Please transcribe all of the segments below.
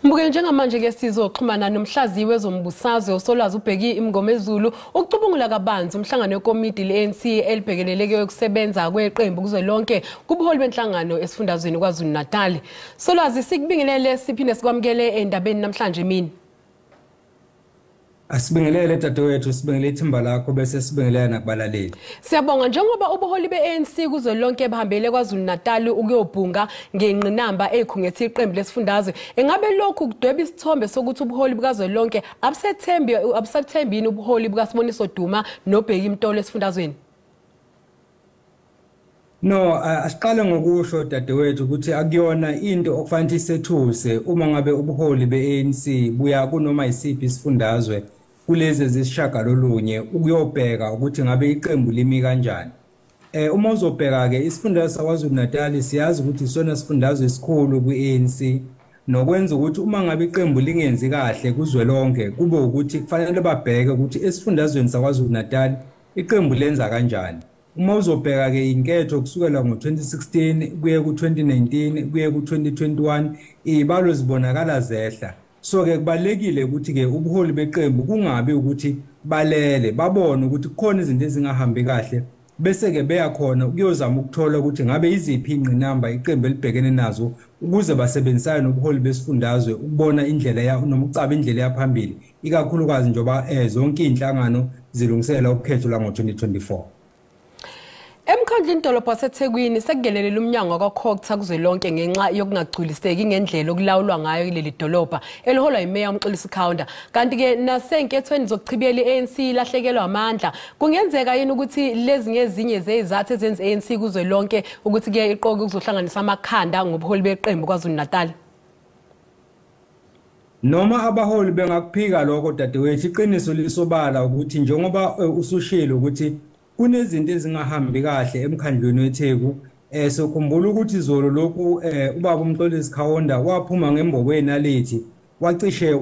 Mbuke njengamanje ke sizoxhumana nomhlaziyi wezombusazwe uSolwazi uBheki iMngomezulu ukucubungula kabanzi umhlangano wekomidi le-ANC elibhekeleleke ukusebenza kweqembu kuzwelonke kubuholi benhlangano esifundazweni kwaZulu-Natal. Solwazi sikubingelele siphinde sikwamukele endabeni namhlanje mina. Asibingelele dadewethu, sibingelele ithimba lakho bese sibingelele nakubalaleli. Siyabonga njengoba ubuholi be-ANC kuzwelonke bahambele kwaZulu-Natal ukuyobhunga ngenqinamba ekhungethe iqembu lesifundazwe. Engabe lokhu kudweba isithombe sokuthi ubuholi bukazwelonke abusathembini ubuholi bukaSiboniso Duma noBheki Mtolo esifundazweni? No, asiqale ngokusho dadewethu ukuthi akuyona into okufanele isethuse uma ngabe ubuholi be-ANC buya kunoma isiphi isifundazwe kulezi zisishagalolunye ukuyobheka ukuthi ngabe iqembu limi kanjani. Uma uzobheka ke isifundazwe saKwaZulu-Natal siyazi ukuthi isona sifundazwe esikhulu kwi-ANC nokwenza ukuthi uma ngabe iqembu lingenzi kahle kuzwelonke kube ukuthi kufanele babheke ukuthi esifundazweni saKwaZulu-Natal iqembu lenza kanjani. Uma uzobheka ke inketho kusukela ngo2016 kuye ku2019 kuye ku2021 ibalo zibonakala zehla. So ke kubalekile ukuthi ke ubuholi beqembu kungabi ukuthi balele babone ukuthi kukhona izinto ezingahambi kahle bese ke beya khona ukuyozama ukuthola ukuthi ngabe iziphi ingqinamba iqembu elibhekene nazo ukuze basebenzisane nobuholi besifundazwe ukubona indlela ya noma ucaba indlela yaphambili ikakhulukazi njoba zonke inhlangano zilungisela ukhetho la ngo2024. Emkhandlini dolobha waseThekwini sekugelelele umnyango kaKhokutha kuzwelonke ngenxa yokungagculiseki ngendlela okulawulwa ngayo kuleli dolobha eliholwa imeya uMxolisi Khawunda. Kanti ke nasenkethweni zokuchibiyela iANC ilahlekelwa amandla. Kungenzeka yini ukuthi lezi ngezinye zezizathu ezenza iANC kuzwelonke ukuthi ke iqoke kuzohlanganisa amakhanda ngobuholi beqembu kwaZulu-Natal? Noma abaholi bengakuphika lokho dadewethu iqiniso lisobala ukuthi njengoba usushilo ukuthi kunezinto ezingahambi kahle emkhandlweni weTheku. Sokhumbula ukuthi izolo lokhu ubaba uMxolisi Khawunda waphuma ngembokweni nalethi wacishe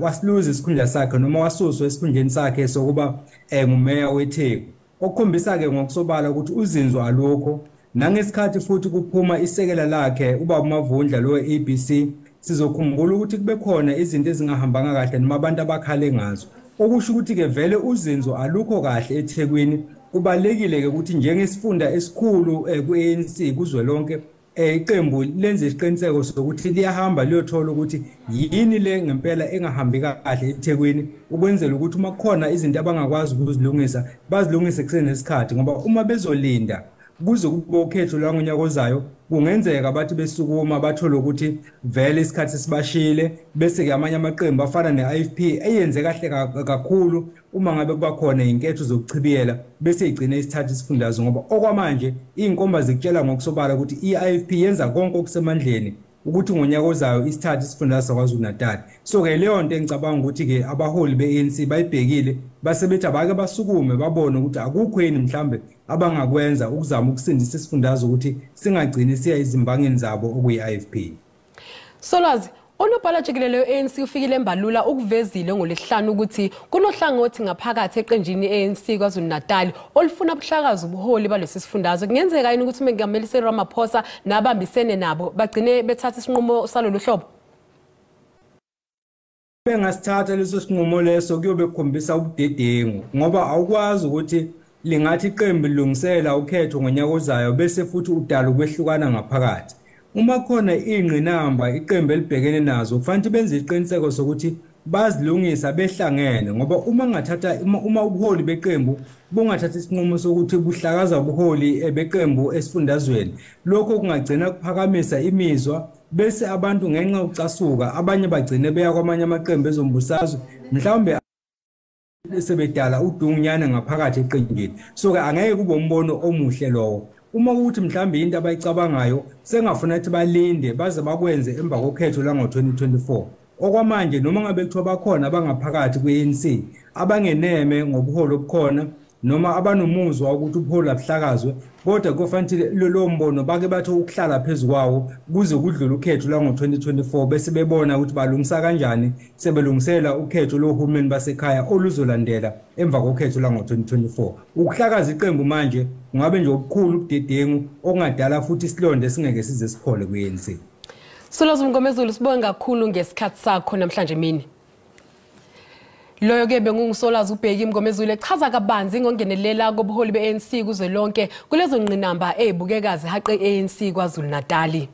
wasiluza isikhundla sakhe noma wasuswa esikhundleni sakhe sokuba ngumeya weTheku. Okukhombisa ke ngokusobala ukuthi uzinzo alokho nangesikhathi futhi kuphuma isekela lakhe ubaba uMavundla lo we-SABC sizokhumbula ukuthi kube khona izinto ezingahambanga kahle noma abantu abakhale ngazo. Okusho ukuthi ke vele uzinzo alukho kahle eThekwini. Kubalekile ke ukuthi njengesifunda esikhulu ku-ANC kuzwelonke iqembu lenze isiqiniseko sokuthi liyahamba liyothola ukuthi yini le ngempela engahambi kahle eThekwini ukwenzela ukuthi uma kukhona izinto abangakwazi ukuzilungisa bazilungise kusenesikhathi ngoba uma bezolinda kuze kube ukhetho la ngonyaka ozayo kungenzeka bathi besukuma bathola ukuthi vele isikhathi sibashile bese ke amanye amaqembu afana ne-IFP eyenze kahle kakhulu uma ngabe kuba khona inketho zokuchibiyela bese igcine isithatha isifundazwe ngoba okwamanje inkomba zikutshela ngokusobala ukuthi i-IFP yenza konke okusemandleni ukuthi ngonyaka ozayo isithatha isifundazwe saKwaZulu-Natal. So ke leyo nto engicabanga ukuthi ke abaholi be-ANC bayibhekile base bethi abake basukume babone ukuthi akukho yini mhlambe abangakwenza ukuzama ukusindisa isifundazwe ukuthi singagcini siya izimbangeni zabo okuyi-IFP. Solwazi Onobhala jikelele we-ANC ufikile embalula ukuvezile ngolesihlanu ukuthi kunohlangothi ngaphakathi eqenjini i-ANC kwaZulu-Natal olufuna ubuhlakazi ubuholi balesi sifundazwe. Kungenzeka yini ukuthi uMengameli Ramaphosa nabambisene nabo bagcine bethatha isinqumo salolu hlobo? Bengasithatha leso sinqumo leso kuyobe kukhombisa ubudedengu ngoba awukwazi ukuthi lingathi iqembu lilungisela ukhetho ngonyaka ozayo bese futhi udala ukwehlukana ngaphakathi. Uma khona ingqinamba iqembu elibhekene nazo kufanele benze iqiniseko sokuthi bazilungisa behlangene ngoba uma ubuholi beqembu bungathatha isinqumo sokuthi buhlakaza ubuholi beqembu esifundazweni lokho kungagcina kuphakamisa imizwa bese abantu ngenxa yokucasuka abanye bagcine beya kwamanye amaqembu ezombusazwe mhlawumbe sebedala udungunyana ngaphakathi eqenjini. So ke angeke kube umbono omuhle lowo. Uma ukuthi mhlambe into abayicabangayo sengafuna ukuthi balinde baze bakwenze emva kokhetho la ngo2024. Okwamanje noma ngabe kuthiwa bakhona abangaphakathi kwe-ANC abangeneme ngobuholi obukhona noma abanomuzwa ukuthi ubuholi abuhlakazwe kodwa kufanele lo mbono bake bathi ukuhlala phezukwawo kuze kudlule ukhetho la ngo2024 bese bebona ukuthi balungisa kanjani sebelungisela ukhetho lohulumeni basekhaya oluzolandela emva kokhetho la ngo2024. Ukuhlakaza iqembu manje kungabe nje obukhulu ubudedengu okungadala futhi isilonde singeke size siphole ku-ANC. Solazi Mngomezulu sibonge kakhulu ngesikhathi sakho namhlanje mini. Loyo ke bengungisolazi ubheki Mngomezulu echaza kabanzi ngongenelela kobuholi be-ANC kuzwelonke kulezo ngqinamba ezibukekazi haqe ANC kwaZulu-Natal.